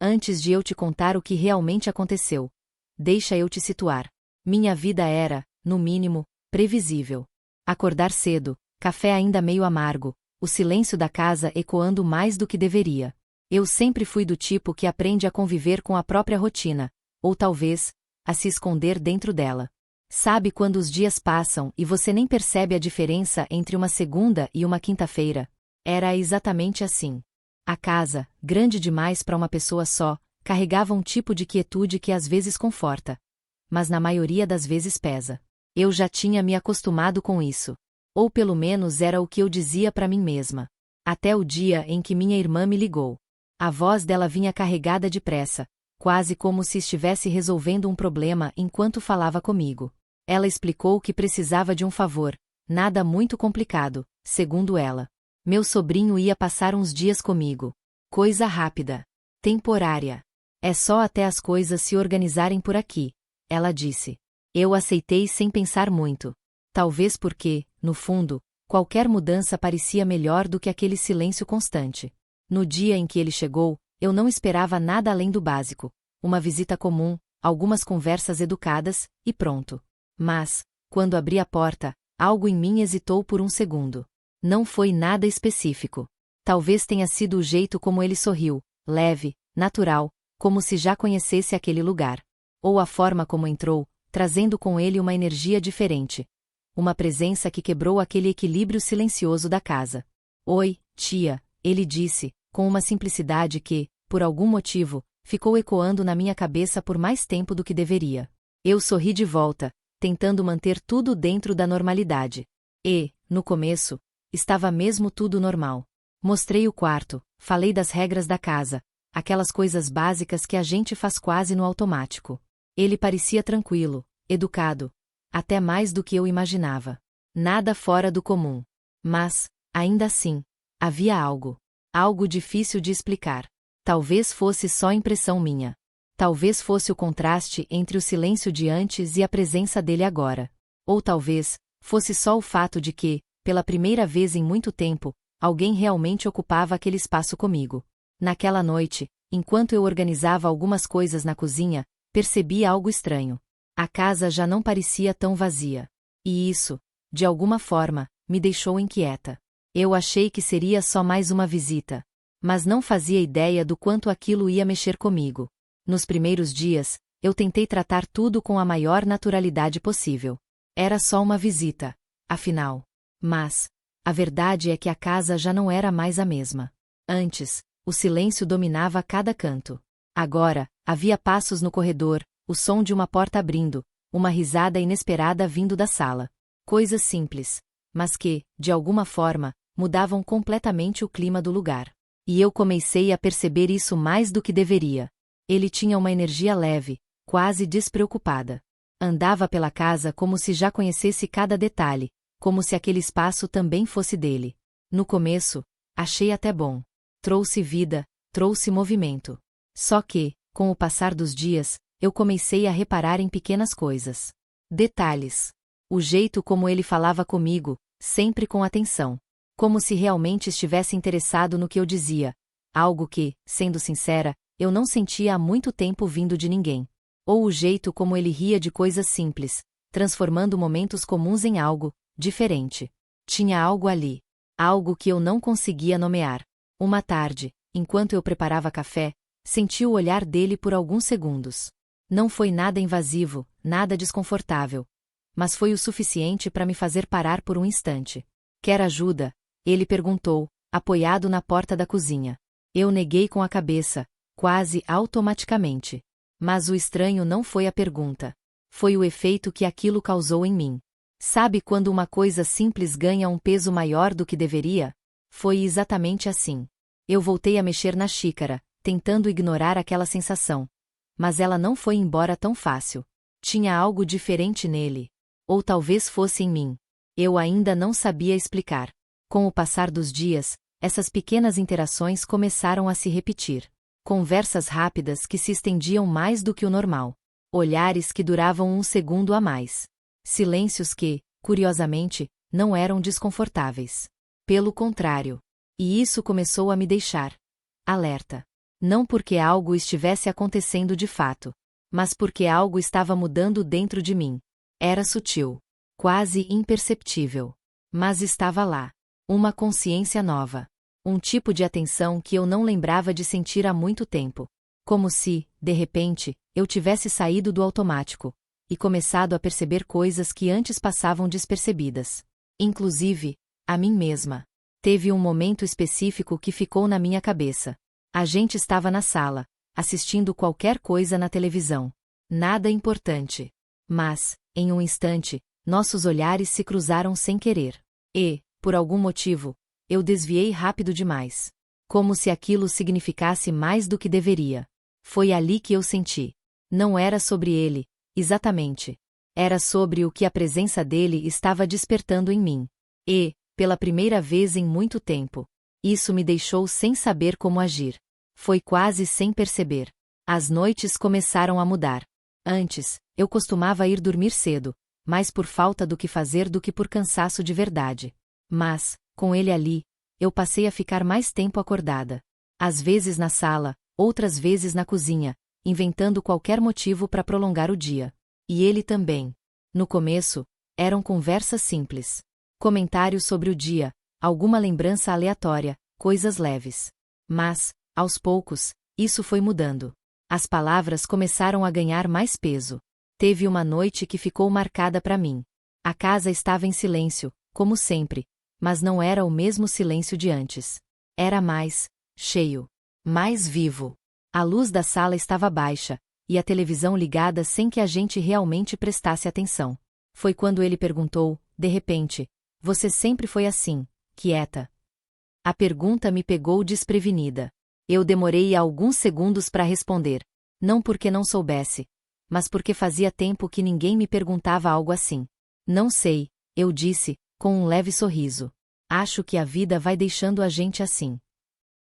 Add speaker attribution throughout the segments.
Speaker 1: Antes de eu te contar o que realmente aconteceu, deixa eu te situar. Minha vida era, no mínimo, previsível. Acordar cedo, café ainda meio amargo, o silêncio da casa ecoando mais do que deveria. Eu sempre fui do tipo que aprende a conviver com a própria rotina, ou talvez, a se esconder dentro dela. Sabe quando os dias passam e você nem percebe a diferença entre uma segunda e uma quinta-feira? Era exatamente assim. A casa, grande demais para uma pessoa só, carregava um tipo de quietude que às vezes conforta, mas na maioria das vezes pesa. Eu já tinha me acostumado com isso. Ou pelo menos era o que eu dizia para mim mesma. Até o dia em que minha irmã me ligou. A voz dela vinha carregada de pressa, quase como se estivesse resolvendo um problema enquanto falava comigo. Ela explicou que precisava de um favor, nada muito complicado, segundo ela. Meu sobrinho ia passar uns dias comigo. Coisa rápida. Temporária. É só até as coisas se organizarem por aqui, ela disse. Eu aceitei sem pensar muito. Talvez porque, no fundo, qualquer mudança parecia melhor do que aquele silêncio constante. No dia em que ele chegou, eu não esperava nada além do básico. Uma visita comum, algumas conversas educadas, e pronto. Mas, quando abri a porta, algo em mim hesitou por um segundo. Não foi nada específico. Talvez tenha sido o jeito como ele sorriu, leve, natural, como se já conhecesse aquele lugar. Ou a forma como entrou, trazendo com ele uma energia diferente. Uma presença que quebrou aquele equilíbrio silencioso da casa. Oi, tia, ele disse, com uma simplicidade que, por algum motivo, ficou ecoando na minha cabeça por mais tempo do que deveria. Eu sorri de volta, tentando manter tudo dentro da normalidade. E, no começo, estava mesmo tudo normal. Mostrei o quarto, falei das regras da casa, aquelas coisas básicas que a gente faz quase no automático. Ele parecia tranquilo, educado, até mais do que eu imaginava. Nada fora do comum. Mas, ainda assim, havia algo. Algo difícil de explicar. Talvez fosse só impressão minha. Talvez fosse o contraste entre o silêncio de antes e a presença dele agora. Ou talvez, fosse só o fato de que, pela primeira vez em muito tempo, alguém realmente ocupava aquele espaço comigo. Naquela noite, enquanto eu organizava algumas coisas na cozinha, percebi algo estranho. A casa já não parecia tão vazia. E isso, de alguma forma, me deixou inquieta. Eu achei que seria só mais uma visita. Mas não fazia ideia do quanto aquilo ia mexer comigo. Nos primeiros dias, eu tentei tratar tudo com a maior naturalidade possível. Era só uma visita, afinal. Mas, a verdade é que a casa já não era mais a mesma. Antes, o silêncio dominava cada canto. Agora, havia passos no corredor, o som de uma porta abrindo, uma risada inesperada vindo da sala. Coisas simples, mas que, de alguma forma, mudavam completamente o clima do lugar. E eu comecei a perceber isso mais do que deveria. Ele tinha uma energia leve, quase despreocupada. Andava pela casa como se já conhecesse cada detalhe, como se aquele espaço também fosse dele. No começo, achei até bom. Trouxe vida, trouxe movimento. Só que, com o passar dos dias, eu comecei a reparar em pequenas coisas. Detalhes. O jeito como ele falava comigo, sempre com atenção. Como se realmente estivesse interessado no que eu dizia. Algo que, sendo sincera, eu não sentia há muito tempo vindo de ninguém. Ou o jeito como ele ria de coisas simples, transformando momentos comuns em algo diferente. Tinha algo ali. Algo que eu não conseguia nomear. Uma tarde, enquanto eu preparava café, senti o olhar dele por alguns segundos. Não foi nada invasivo, nada desconfortável. Mas foi o suficiente para me fazer parar por um instante. Quer ajuda? Ele perguntou, apoiado na porta da cozinha. Eu neguei com a cabeça, quase automaticamente. Mas o estranho não foi a pergunta. Foi o efeito que aquilo causou em mim. Sabe quando uma coisa simples ganha um peso maior do que deveria? Foi exatamente assim. Eu voltei a mexer na xícara, tentando ignorar aquela sensação. Mas ela não foi embora tão fácil. Tinha algo diferente nele. Ou talvez fosse em mim. Eu ainda não sabia explicar. Com o passar dos dias, essas pequenas interações começaram a se repetir. Conversas rápidas que se estendiam mais do que o normal. Olhares que duravam um segundo a mais. Silêncios que, curiosamente, não eram desconfortáveis. Pelo contrário. E isso começou a me deixar alerta. Não porque algo estivesse acontecendo de fato, mas porque algo estava mudando dentro de mim. Era sutil, quase imperceptível, mas estava lá. Uma consciência nova. Um tipo de atenção que eu não lembrava de sentir há muito tempo. Como se, de repente, eu tivesse saído do automático e começado a perceber coisas que antes passavam despercebidas. Inclusive, a mim mesma. Teve um momento específico que ficou na minha cabeça. A gente estava na sala, assistindo qualquer coisa na televisão. Nada importante. Mas, em um instante, nossos olhares se cruzaram sem querer. E, por algum motivo, eu desviei rápido demais. Como se aquilo significasse mais do que deveria. Foi ali que eu senti. Não era sobre ele, exatamente. Era sobre o que a presença dele estava despertando em mim. E, pela primeira vez em muito tempo, isso me deixou sem saber como agir. Foi quase sem perceber. As noites começaram a mudar. Antes, eu costumava ir dormir cedo, mais por falta do que fazer do que por cansaço de verdade. Mas, com ele ali, eu passei a ficar mais tempo acordada. Às vezes na sala, outras vezes na cozinha, inventando qualquer motivo para prolongar o dia. E ele também. No começo, eram conversas simples. Comentários sobre o dia, alguma lembrança aleatória, coisas leves. Mas, aos poucos, isso foi mudando. As palavras começaram a ganhar mais peso. Teve uma noite que ficou marcada para mim. A casa estava em silêncio, como sempre, mas não era o mesmo silêncio de antes. Era mais cheio, mais vivo. A luz da sala estava baixa, e a televisão ligada sem que a gente realmente prestasse atenção. Foi quando ele perguntou, de repente: "Você sempre foi assim, quieta?" A pergunta me pegou desprevenida. Eu demorei alguns segundos para responder. Não porque não soubesse, mas porque fazia tempo que ninguém me perguntava algo assim. "Não sei", eu disse, com um leve sorriso. "Acho que a vida vai deixando a gente assim."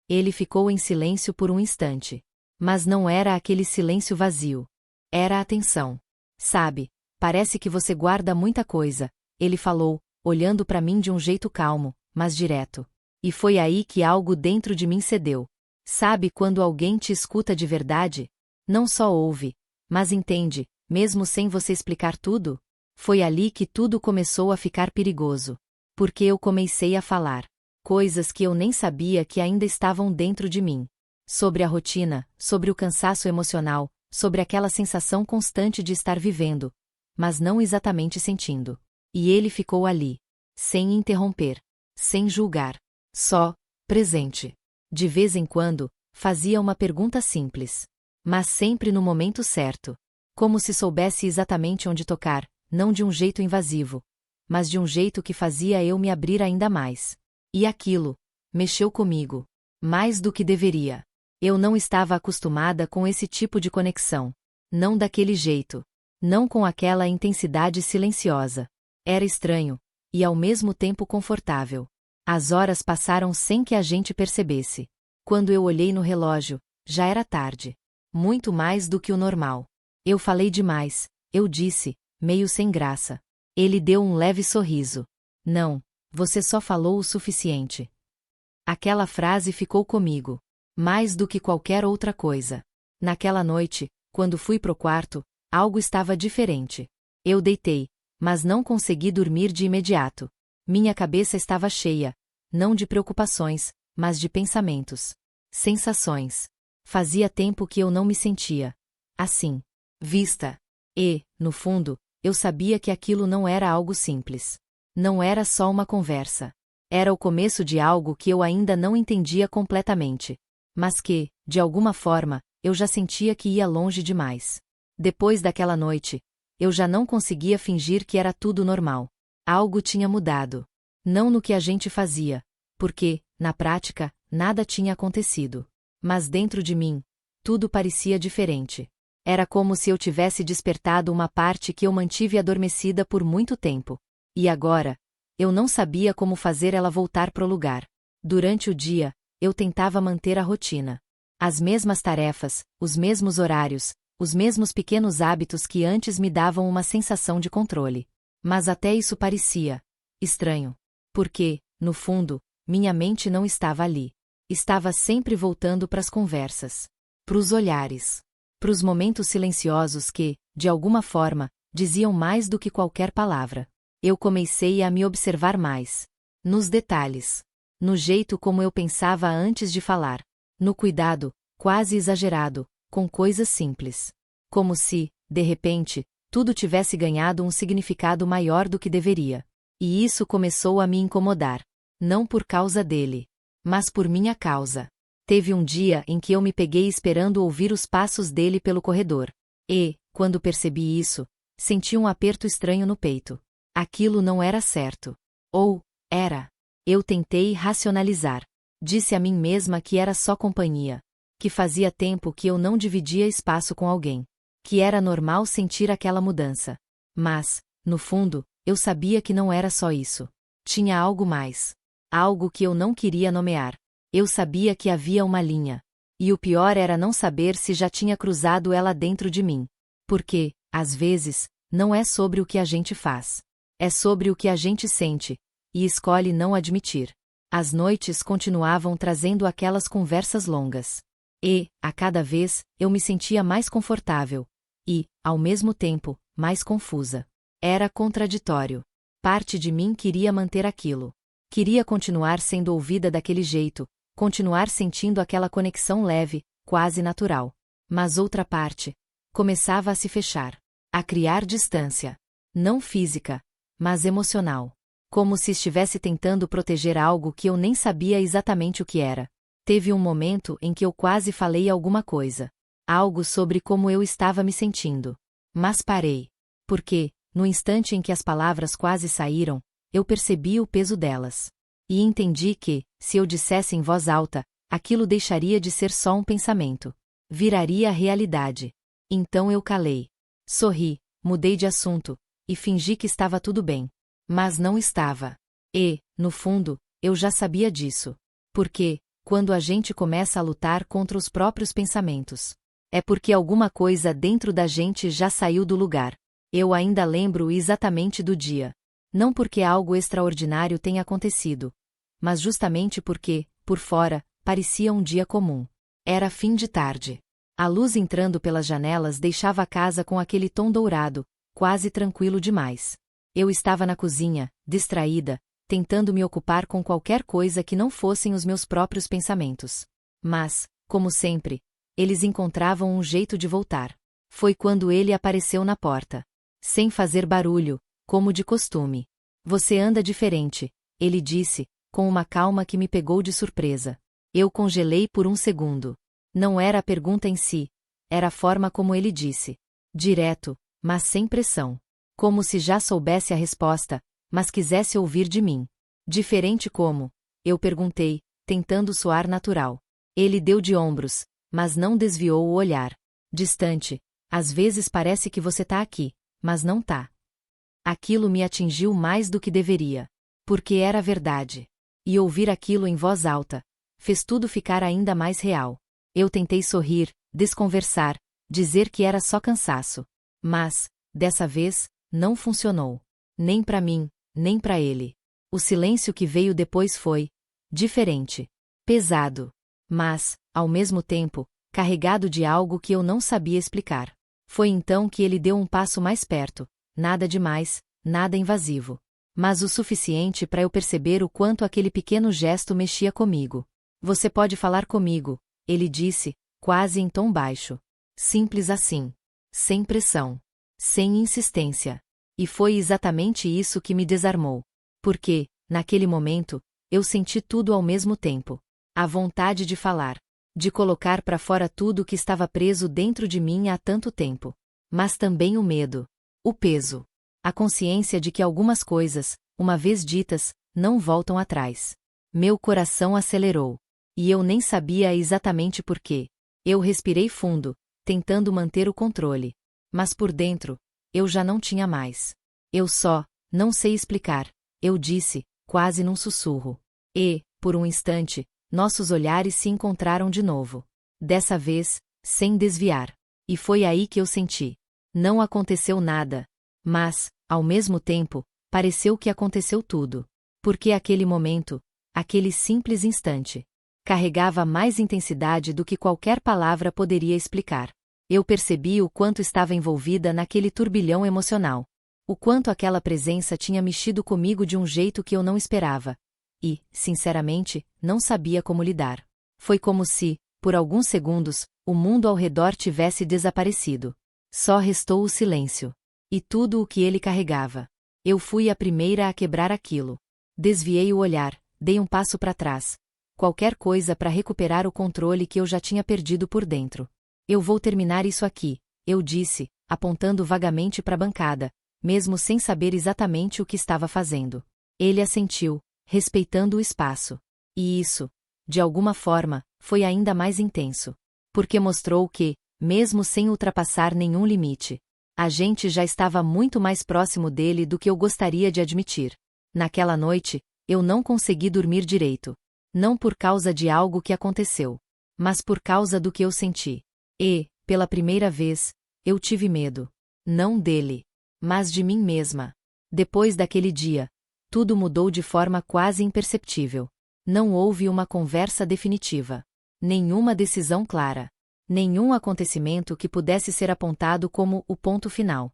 Speaker 1: Ele ficou em silêncio por um instante. Mas não era aquele silêncio vazio. Era atenção. "Sabe, parece que você guarda muita coisa", ele falou, olhando para mim de um jeito calmo, mas direto. E foi aí que algo dentro de mim cedeu. Sabe quando alguém te escuta de verdade? Não só ouve, mas entende, mesmo sem você explicar tudo? Foi ali que tudo começou a ficar perigoso. Porque eu comecei a falar coisas que eu nem sabia que ainda estavam dentro de mim. Sobre a rotina, sobre o cansaço emocional, sobre aquela sensação constante de estar vivendo, mas não exatamente sentindo. E ele ficou ali, sem interromper, sem julgar, só, presente. De vez em quando, fazia uma pergunta simples, mas sempre no momento certo. Como se soubesse exatamente onde tocar, não de um jeito invasivo, mas de um jeito que fazia eu me abrir ainda mais. E aquilo mexeu comigo, mais do que deveria. Eu não estava acostumada com esse tipo de conexão. Não daquele jeito. Não com aquela intensidade silenciosa. Era estranho, e ao mesmo tempo confortável. As horas passaram sem que a gente percebesse. Quando eu olhei no relógio, já era tarde. Muito mais do que o normal. Eu falei demais, eu disse, meio sem graça. Ele deu um leve sorriso. "Não, você só falou o suficiente." Aquela frase ficou comigo. Mais do que qualquer outra coisa. Naquela noite, quando fui pro quarto, algo estava diferente. Eu deitei, mas não consegui dormir de imediato. Minha cabeça estava cheia, não de preocupações, mas de pensamentos. Sensações. Fazia tempo que eu não me sentia assim, vista. E, no fundo, eu sabia que aquilo não era algo simples. Não era só uma conversa. Era o começo de algo que eu ainda não entendia completamente. Mas que, de alguma forma, eu já sentia que ia longe demais. Depois daquela noite, eu já não conseguia fingir que era tudo normal. Algo tinha mudado. Não no que a gente fazia, porque, na prática, nada tinha acontecido. Mas dentro de mim, tudo parecia diferente. Era como se eu tivesse despertado uma parte que eu mantive adormecida por muito tempo. E agora, eu não sabia como fazer ela voltar pro lugar. Durante o dia, eu tentava manter a rotina. As mesmas tarefas, os mesmos horários, os mesmos pequenos hábitos que antes me davam uma sensação de controle. Mas até isso parecia estranho. Porque, no fundo, minha mente não estava ali. Estava sempre voltando para as conversas, para os olhares, para os momentos silenciosos que, de alguma forma, diziam mais do que qualquer palavra. Eu comecei a me observar mais. Nos detalhes. No jeito como eu pensava antes de falar. No cuidado, quase exagerado, com coisas simples. Como se, de repente, tudo tivesse ganhado um significado maior do que deveria. E isso começou a me incomodar. Não por causa dele, mas por minha causa. Teve um dia em que eu me peguei esperando ouvir os passos dele pelo corredor. E, quando percebi isso, senti um aperto estranho no peito. Aquilo não era certo. Ou, era. Eu tentei racionalizar. Disse a mim mesma que era só companhia. Que fazia tempo que eu não dividia espaço com alguém. Que era normal sentir aquela mudança. Mas, no fundo, eu sabia que não era só isso. Tinha algo mais. Algo que eu não queria nomear. Eu sabia que havia uma linha. E o pior era não saber se já tinha cruzado ela dentro de mim. Porque, às vezes, não é sobre o que a gente faz. É sobre o que a gente sente, e escolhe não admitir. As noites continuavam trazendo aquelas conversas longas. E, a cada vez, eu me sentia mais confortável. E, ao mesmo tempo, mais confusa. Era contraditório. Parte de mim queria manter aquilo. Queria continuar sendo ouvida daquele jeito, continuar sentindo aquela conexão leve, quase natural. Mas outra parte começava a se fechar, a criar distância. Não física, mas emocional. Como se estivesse tentando proteger algo que eu nem sabia exatamente o que era. Teve um momento em que eu quase falei alguma coisa. Algo sobre como eu estava me sentindo. Mas parei. Porque, no instante em que as palavras quase saíram, eu percebi o peso delas. E entendi que, se eu dissesse em voz alta, aquilo deixaria de ser só um pensamento. Viraria realidade. Então eu calei. Sorri, mudei de assunto, e fingi que estava tudo bem. Mas não estava. E, no fundo, eu já sabia disso. Porque, quando a gente começa a lutar contra os próprios pensamentos, é porque alguma coisa dentro da gente já saiu do lugar. Eu ainda lembro exatamente do dia. Não porque algo extraordinário tenha acontecido, mas justamente porque, por fora, parecia um dia comum. Era fim de tarde. A luz entrando pelas janelas deixava a casa com aquele tom dourado, quase tranquilo demais. Eu estava na cozinha, distraída, tentando me ocupar com qualquer coisa que não fossem os meus próprios pensamentos. Mas, como sempre, eles encontravam um jeito de voltar. Foi quando ele apareceu na porta. Sem fazer barulho, como de costume. Você anda diferente, ele disse, com uma calma que me pegou de surpresa. Eu congelei por um segundo. Não era a pergunta em si, era a forma como ele disse. Direto, mas sem pressão. Como se já soubesse a resposta, mas quisesse ouvir de mim. Diferente como? Eu perguntei, tentando soar natural. Ele deu de ombros, mas não desviou o olhar. Distante, às vezes parece que você tá aqui, mas não tá. Aquilo me atingiu mais do que deveria. Porque era verdade. E ouvir aquilo em voz alta fez tudo ficar ainda mais real. Eu tentei sorrir, desconversar, dizer que era só cansaço. Mas, dessa vez, não funcionou. Nem pra mim, nem pra ele. O silêncio que veio depois foi diferente. Pesado. Mas, ao mesmo tempo, carregado de algo que eu não sabia explicar. Foi então que ele deu um passo mais perto. Nada demais, nada invasivo. Mas o suficiente para eu perceber o quanto aquele pequeno gesto mexia comigo. Você pode falar comigo, ele disse, quase em tom baixo. Simples assim. Sem pressão. Sem insistência. E foi exatamente isso que me desarmou. Porque, naquele momento, eu senti tudo ao mesmo tempo. A vontade de falar. De colocar para fora tudo que estava preso dentro de mim há tanto tempo. Mas também o medo. O peso. A consciência de que algumas coisas, uma vez ditas, não voltam atrás. Meu coração acelerou. E eu nem sabia exatamente por quê. Eu respirei fundo, tentando manter o controle. Mas por dentro, eu já não tinha mais. Eu só, não sei explicar, eu disse, quase num sussurro. E, por um instante, nossos olhares se encontraram de novo. Dessa vez, sem desviar. E foi aí que eu senti. Não aconteceu nada. Mas, ao mesmo tempo, pareceu que aconteceu tudo. Porque aquele momento, aquele simples instante, Carregava mais intensidade do que qualquer palavra poderia explicar. Eu percebi o quanto estava envolvida naquele turbilhão emocional. O quanto aquela presença tinha mexido comigo de um jeito que eu não esperava. E, sinceramente, não sabia como lidar. Foi como se, por alguns segundos, o mundo ao redor tivesse desaparecido. Só restou o silêncio. E tudo o que ele carregava. Eu fui a primeira a quebrar aquilo. Desviei o olhar, dei um passo para trás. Qualquer coisa para recuperar o controle que eu já tinha perdido por dentro. Eu vou terminar isso aqui, eu disse, apontando vagamente para a bancada, mesmo sem saber exatamente o que estava fazendo. Ele assentiu, respeitando o espaço. E isso, de alguma forma, foi ainda mais intenso. Porque mostrou que, mesmo sem ultrapassar nenhum limite, a gente já estava muito mais próximo dele do que eu gostaria de admitir. Naquela noite, eu não consegui dormir direito. Não por causa de algo que aconteceu, mas por causa do que eu senti. E, pela primeira vez, eu tive medo. Não dele, mas de mim mesma. Depois daquele dia, tudo mudou de forma quase imperceptível. Não houve uma conversa definitiva. Nenhuma decisão clara. Nenhum acontecimento que pudesse ser apontado como o ponto final.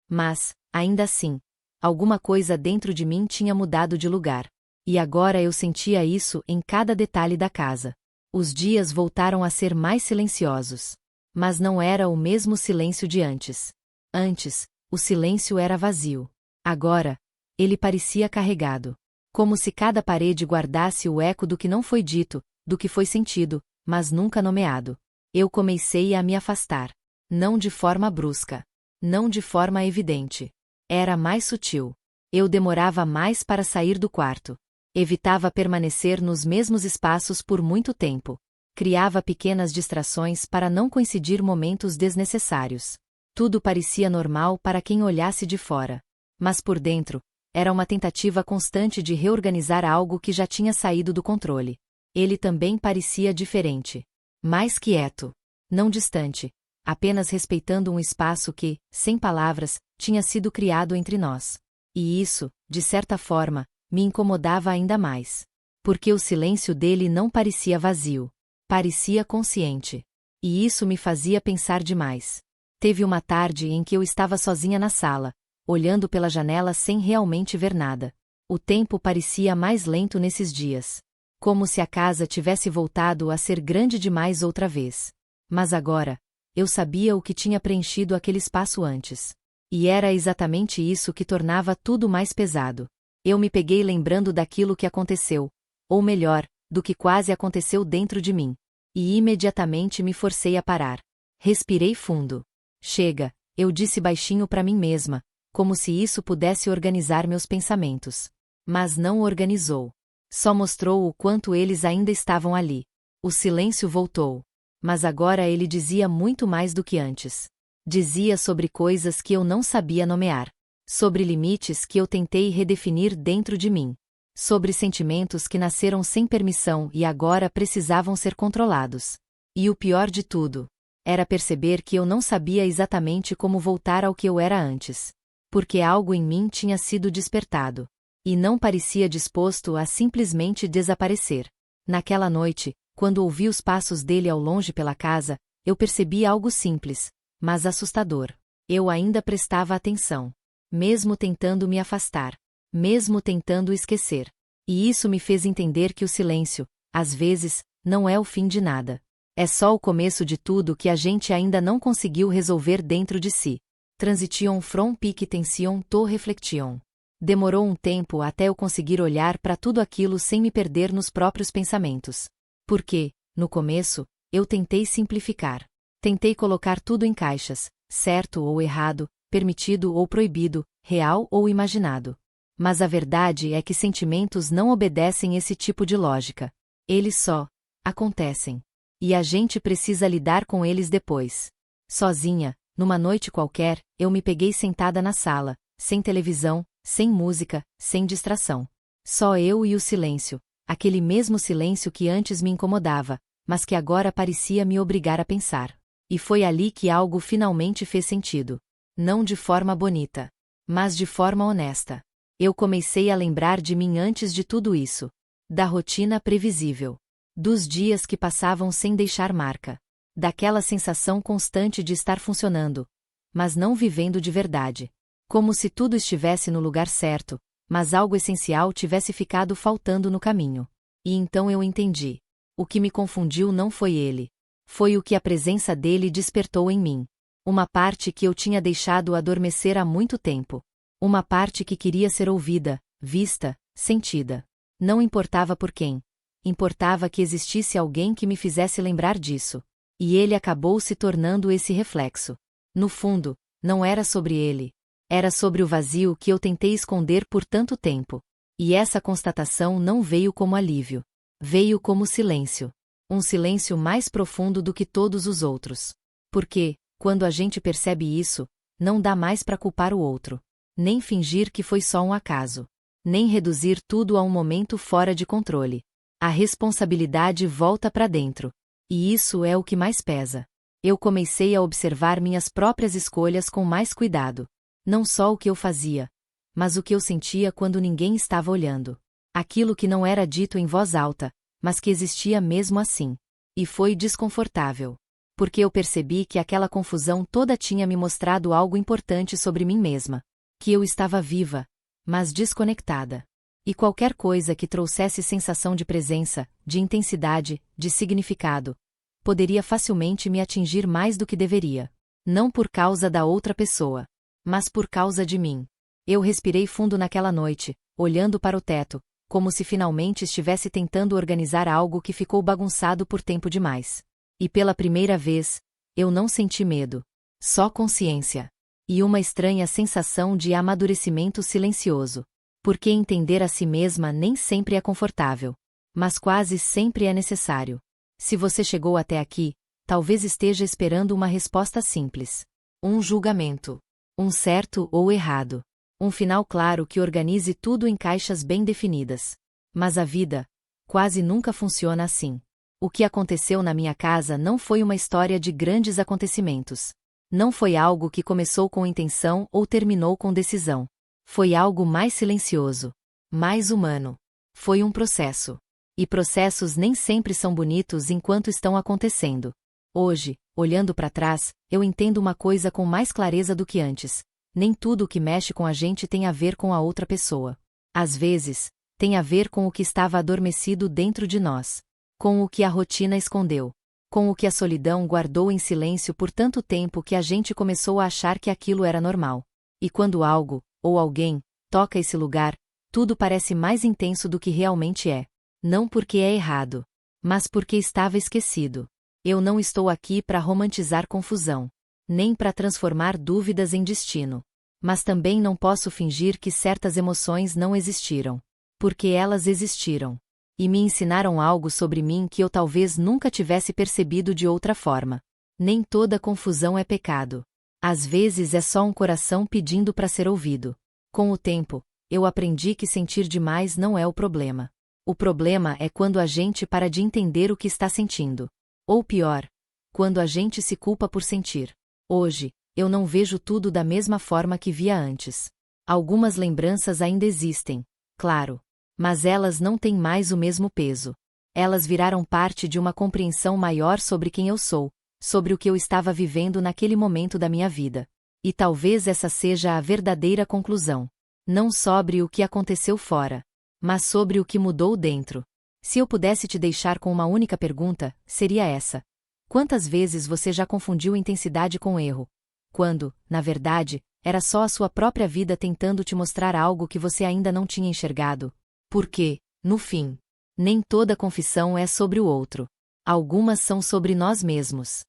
Speaker 1: Mas, ainda assim, alguma coisa dentro de mim tinha mudado de lugar. E agora eu sentia isso em cada detalhe da casa. Os dias voltaram a ser mais silenciosos. Mas não era o mesmo silêncio de antes. Antes, o silêncio era vazio. Agora, ele parecia carregado. Como se cada parede guardasse o eco do que não foi dito, do que foi sentido, mas nunca nomeado. Eu comecei a me afastar. Não de forma brusca. Não de forma evidente. Era mais sutil. Eu demorava mais para sair do quarto. Evitava permanecer nos mesmos espaços por muito tempo. Criava pequenas distrações para não coincidir momentos desnecessários. Tudo parecia normal para quem olhasse de fora. Mas por dentro, era uma tentativa constante de reorganizar algo que já tinha saído do controle. Ele também parecia diferente. Mais quieto. Não distante. Apenas respeitando um espaço que, sem palavras, tinha sido criado entre nós. E isso, de certa forma, me incomodava ainda mais. Porque o silêncio dele não parecia vazio. Parecia consciente. E isso me fazia pensar demais. Teve uma tarde em que eu estava sozinha na sala, olhando pela janela sem realmente ver nada. O tempo parecia mais lento nesses dias. Como se a casa tivesse voltado a ser grande demais outra vez. Mas agora, eu sabia o que tinha preenchido aquele espaço antes. E era exatamente isso que tornava tudo mais pesado. Eu me peguei lembrando daquilo que aconteceu, ou melhor, do que quase aconteceu dentro de mim. E imediatamente me forcei a parar. Respirei fundo. Chega, eu disse baixinho para mim mesma, como se isso pudesse organizar meus pensamentos. Mas não organizou. Só mostrou o quanto eles ainda estavam ali. O silêncio voltou. Mas agora ele dizia muito mais do que antes. Dizia sobre coisas que eu não sabia nomear. Sobre limites que eu tentei redefinir dentro de mim. Sobre sentimentos que nasceram sem permissão e agora precisavam ser controlados. E o pior de tudo, era perceber que eu não sabia exatamente como voltar ao que eu era antes. Porque algo em mim tinha sido despertado. E não parecia disposto a simplesmente desaparecer. Naquela noite, quando ouvi os passos dele ao longe pela casa, eu percebi algo simples, mas assustador. Eu ainda prestava atenção. Mesmo tentando me afastar. Mesmo tentando esquecer. E isso me fez entender que o silêncio, às vezes, não é o fim de nada. É só o começo de tudo que a gente ainda não conseguiu resolver dentro de si. Transition from pique tension to reflection. Demorou um tempo até eu conseguir olhar para tudo aquilo sem me perder nos próprios pensamentos. Porque, no começo, eu tentei simplificar. Tentei colocar tudo em caixas, certo ou errado, permitido ou proibido, real ou imaginado. Mas a verdade é que sentimentos não obedecem esse tipo de lógica. Eles só acontecem. E a gente precisa lidar com eles depois. Sozinha, numa noite qualquer, eu me peguei sentada na sala, sem televisão, sem música, sem distração. Só eu e o silêncio, aquele mesmo silêncio que antes me incomodava, mas que agora parecia me obrigar a pensar. E foi ali que algo finalmente fez sentido. Não de forma bonita, mas de forma honesta. Eu comecei a lembrar de mim antes de tudo isso. Da rotina previsível. Dos dias que passavam sem deixar marca. Daquela sensação constante de estar funcionando, mas não vivendo de verdade. Como se tudo estivesse no lugar certo, mas algo essencial tivesse ficado faltando no caminho. E então eu entendi. O que me confundiu não foi ele. Foi o que a presença dele despertou em mim. Uma parte que eu tinha deixado adormecer há muito tempo. Uma parte que queria ser ouvida, vista, sentida. Não importava por quem. Importava que existisse alguém que me fizesse lembrar disso. E ele acabou se tornando esse reflexo. No fundo, não era sobre ele. Era sobre o vazio que eu tentei esconder por tanto tempo. E essa constatação não veio como alívio. Veio como silêncio. Um silêncio mais profundo do que todos os outros. Porque, quando a gente percebe isso, não dá mais para culpar o outro. Nem fingir que foi só um acaso. Nem reduzir tudo a um momento fora de controle. A responsabilidade volta para dentro. E isso é o que mais pesa. Eu comecei a observar minhas próprias escolhas com mais cuidado. Não só o que eu fazia, mas o que eu sentia quando ninguém estava olhando. Aquilo que não era dito em voz alta, mas que existia mesmo assim. E foi desconfortável. Porque eu percebi que aquela confusão toda tinha me mostrado algo importante sobre mim mesma. Que eu estava viva, mas desconectada. E qualquer coisa que trouxesse sensação de presença, de intensidade, de significado, poderia facilmente me atingir mais do que deveria. Não por causa da outra pessoa, mas por causa de mim. Eu respirei fundo naquela noite, olhando para o teto, como se finalmente estivesse tentando organizar algo que ficou bagunçado por tempo demais. E pela primeira vez, eu não senti medo. Só consciência. E uma estranha sensação de amadurecimento silencioso. Porque entender a si mesma nem sempre é confortável. Mas quase sempre é necessário. Se você chegou até aqui, talvez esteja esperando uma resposta simples. Um julgamento. Um certo ou errado. Um final claro que organize tudo em caixas bem definidas. Mas a vida, quase nunca funciona assim. O que aconteceu na minha casa não foi uma história de grandes acontecimentos. Não foi algo que começou com intenção ou terminou com decisão. Foi algo mais silencioso. Mais humano. Foi um processo. E processos nem sempre são bonitos enquanto estão acontecendo. Hoje, olhando para trás, eu entendo uma coisa com mais clareza do que antes. Nem tudo o que mexe com a gente tem a ver com a outra pessoa. Às vezes, tem a ver com o que estava adormecido dentro de nós. Com o que a rotina escondeu. Com o que a solidão guardou em silêncio por tanto tempo que a gente começou a achar que aquilo era normal. E quando algo, ou alguém, toca esse lugar, tudo parece mais intenso do que realmente é. Não porque é errado, mas porque estava esquecido. Eu não estou aqui para romantizar confusão, nem para transformar dúvidas em destino. Mas também não posso fingir que certas emoções não existiram. Porque elas existiram. E me ensinaram algo sobre mim que eu talvez nunca tivesse percebido de outra forma. Nem toda confusão é pecado. Às vezes é só um coração pedindo para ser ouvido. Com o tempo, eu aprendi que sentir demais não é o problema. O problema é quando a gente para de entender o que está sentindo. Ou pior, quando a gente se culpa por sentir. Hoje, eu não vejo tudo da mesma forma que via antes. Algumas lembranças ainda existem, claro, mas elas não têm mais o mesmo peso. Elas viraram parte de uma compreensão maior sobre quem eu sou, sobre o que eu estava vivendo naquele momento da minha vida. E talvez essa seja a verdadeira conclusão. Não sobre o que aconteceu fora, mas sobre o que mudou dentro. Se eu pudesse te deixar com uma única pergunta, seria essa. Quantas vezes você já confundiu intensidade com erro? Quando, na verdade, era só a sua própria vida tentando te mostrar algo que você ainda não tinha enxergado? Porque, no fim, nem toda confissão é sobre o outro. Algumas são sobre nós mesmos.